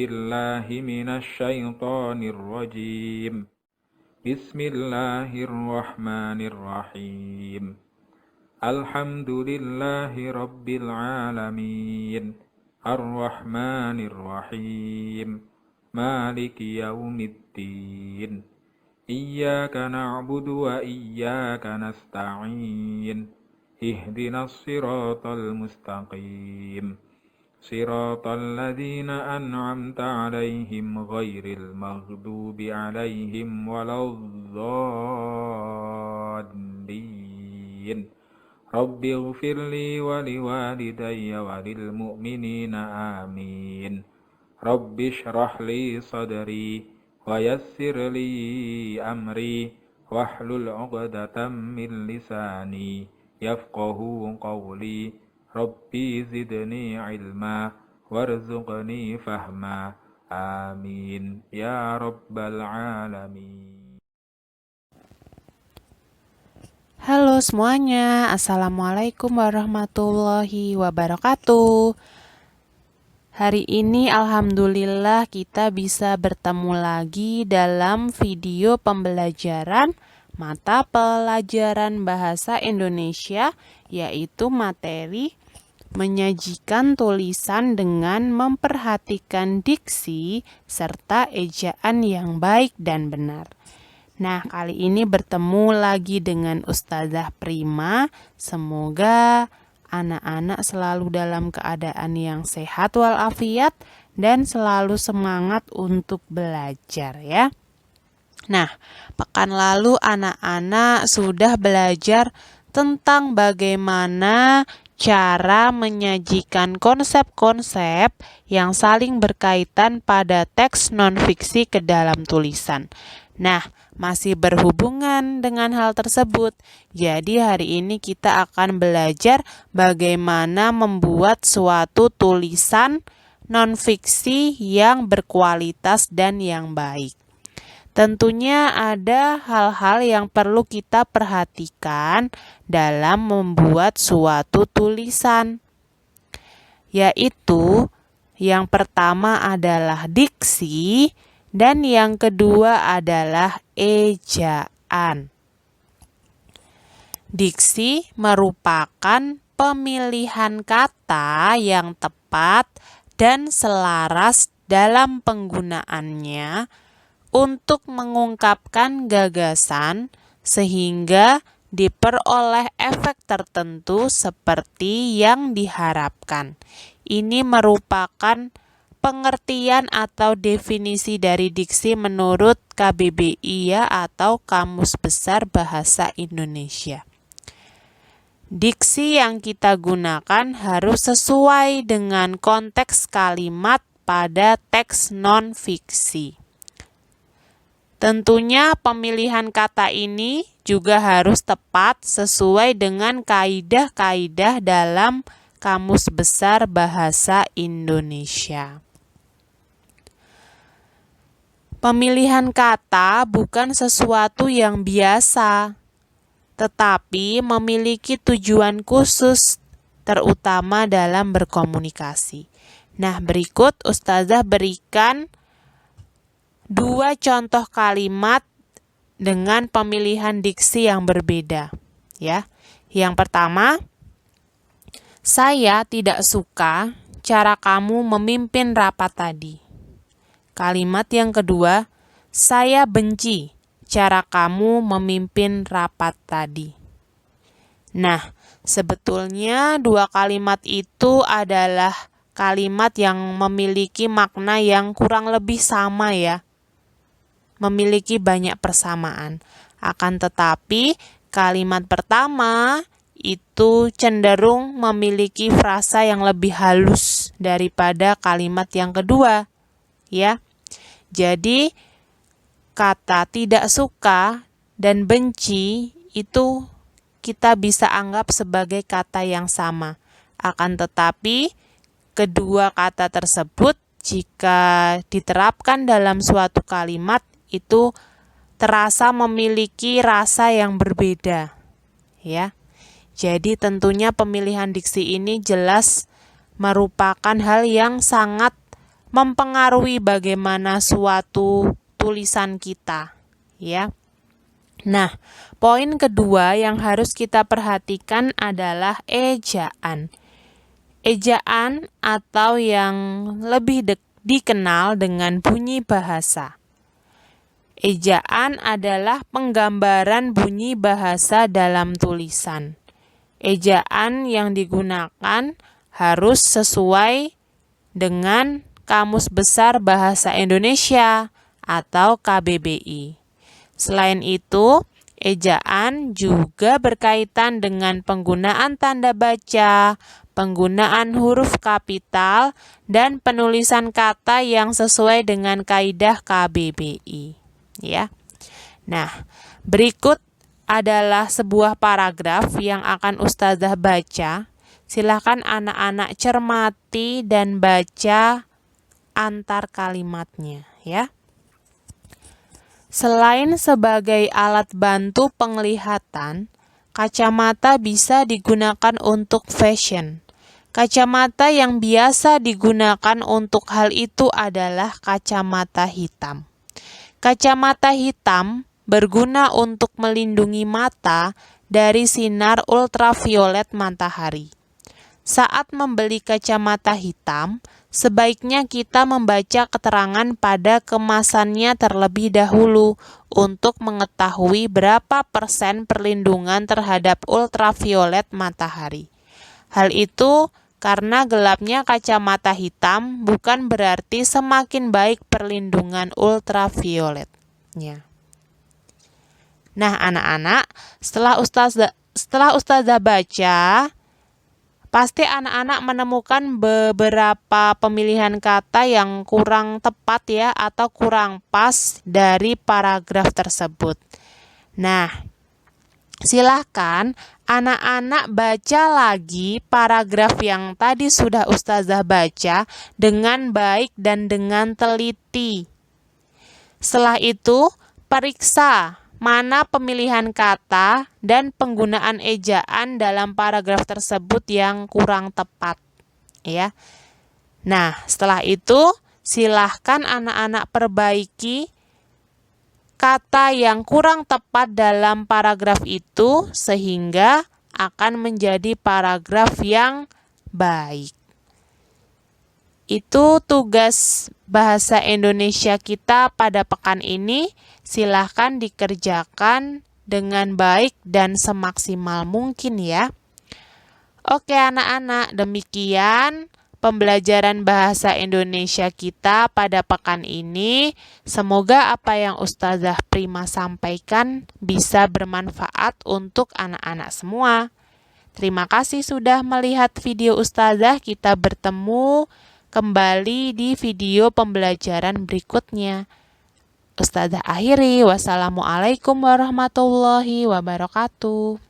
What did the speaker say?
بالله من الشيطان الرجيم بسم الله الرحمن الرحيم الحمد لله رب العالمين الرحمن الرحيم مالك يوم الدين إياك نعبد وإياك نستعين اهدنا الصراط المستقيم صراط الذين أنعمت عليهم غير المغضوب عليهم ولا الضالين رب اغفر لي ولوالدي وللمؤمنين آمين رب اشرح لي صدري ويسر لي أمري واحلل عقدة من لساني يفقه قولي ربي زدني علما وارزقني فهما آمين يا رب العالمين. Halo semuanya, Assalamualaikum warahmatullahi wabarakatuh. Hari ini alhamdulillah kita bisa bertemu lagi dalam video pembelajaran mata pelajaran bahasa Indonesia, yaitu materi menyajikan tulisan dengan memperhatikan diksi serta ejaan yang baik dan benar. Nah, kali ini bertemu lagi dengan Ustazah Prima. Semoga anak-anak selalu dalam keadaan yang sehat walafiat dan selalu semangat untuk belajar ya. Nah, pekan lalu anak-anak sudah belajar tentang bagaimana cara menyajikan konsep-konsep yang saling berkaitan pada teks non-fiksi ke dalam tulisan. Nah, masih berhubungan dengan hal tersebut. Jadi hari ini kita akan belajar bagaimana membuat suatu tulisan non-fiksi yang berkualitas dan yang baik. Tentunya ada hal-hal yang perlu kita perhatikan dalam membuat suatu tulisan, yaitu yang pertama adalah diksi dan yang kedua adalah ejaan. Diksi merupakan pemilihan kata yang tepat dan selaras dalam penggunaannya untuk mengungkapkan gagasan sehingga diperoleh efek tertentu seperti yang diharapkan. Ini merupakan pengertian atau definisi dari diksi menurut KBBI atau Kamus Besar Bahasa Indonesia. Diksi yang kita gunakan harus sesuai dengan konteks kalimat pada teks non-fiksi. Tentunya pemilihan kata ini juga harus tepat sesuai dengan kaidah-kaidah dalam Kamus Besar Bahasa Indonesia. Pemilihan kata bukan sesuatu yang biasa, tetapi memiliki tujuan khusus, terutama dalam berkomunikasi. Nah, berikut Ustazah berikan 2 contoh kalimat dengan pemilihan diksi yang berbeda. Ya, yang pertama, saya tidak suka cara kamu memimpin rapat tadi. Kalimat yang kedua, saya benci cara kamu memimpin rapat tadi. Nah, sebetulnya 2 kalimat itu adalah kalimat yang memiliki makna yang kurang lebih sama ya. Memiliki banyak persamaan. Akan tetapi, kalimat pertama itu cenderung memiliki frasa yang lebih halus daripada kalimat yang kedua, ya. Jadi, kata tidak suka dan benci itu kita bisa anggap sebagai kata yang sama. Akan tetapi, kedua kata tersebut jika diterapkan dalam suatu kalimat itu terasa memiliki rasa yang berbeda, ya. Jadi tentunya pemilihan diksi ini jelas merupakan hal yang sangat mempengaruhi bagaimana suatu tulisan kita, ya. Nah, poin kedua yang harus kita perhatikan adalah ejaan. Ejaan atau yang lebih dikenal dengan bunyi bahasa. Ejaan adalah penggambaran bunyi bahasa dalam tulisan. Ejaan yang digunakan harus sesuai dengan Kamus Besar Bahasa Indonesia atau KBBI. Selain itu, ejaan juga berkaitan dengan penggunaan tanda baca, penggunaan huruf kapital, dan penulisan kata yang sesuai dengan kaidah KBBI. Ya. Nah, berikut adalah sebuah paragraf yang akan Ustazah baca. Silakan anak-anak cermati dan baca antar kalimatnya, ya. Selain sebagai alat bantu penglihatan, kacamata bisa digunakan untuk fashion. Kacamata yang biasa digunakan untuk hal itu adalah kacamata hitam. Kacamata hitam berguna untuk melindungi mata dari sinar ultraviolet matahari. Saat membeli kacamata hitam, sebaiknya kita membaca keterangan pada kemasannya terlebih dahulu untuk mengetahui berapa persen perlindungan terhadap ultraviolet matahari. Hal itu karena gelapnya kacamata hitam bukan berarti semakin baik perlindungan ultravioletnya. Nah, anak-anak, setelah Ustazah baca, pasti anak-anak menemukan beberapa pemilihan kata yang kurang tepat ya atau kurang pas dari paragraf tersebut. Nah, silahkan anak-anak baca lagi paragraf yang tadi sudah Ustazah baca dengan baik dan dengan teliti. Setelah itu, periksa mana pemilihan kata dan penggunaan ejaan dalam paragraf tersebut yang kurang tepat, ya. Nah, setelah itu silahkan anak-anak perbaiki kata yang kurang tepat dalam paragraf itu sehingga akan menjadi paragraf yang baik. Itu tugas bahasa Indonesia kita pada pekan ini. Silahkan dikerjakan dengan baik dan semaksimal mungkin ya. Oke anak-anak, demikian pembelajaran bahasa Indonesia kita pada pekan ini. Semoga apa yang Ustazah Prima sampaikan bisa bermanfaat untuk anak-anak semua. Terima kasih sudah melihat video Ustazah. Kita bertemu kembali di video pembelajaran berikutnya. Ustazah akhiri. Wassalamualaikum warahmatullahi wabarakatuh.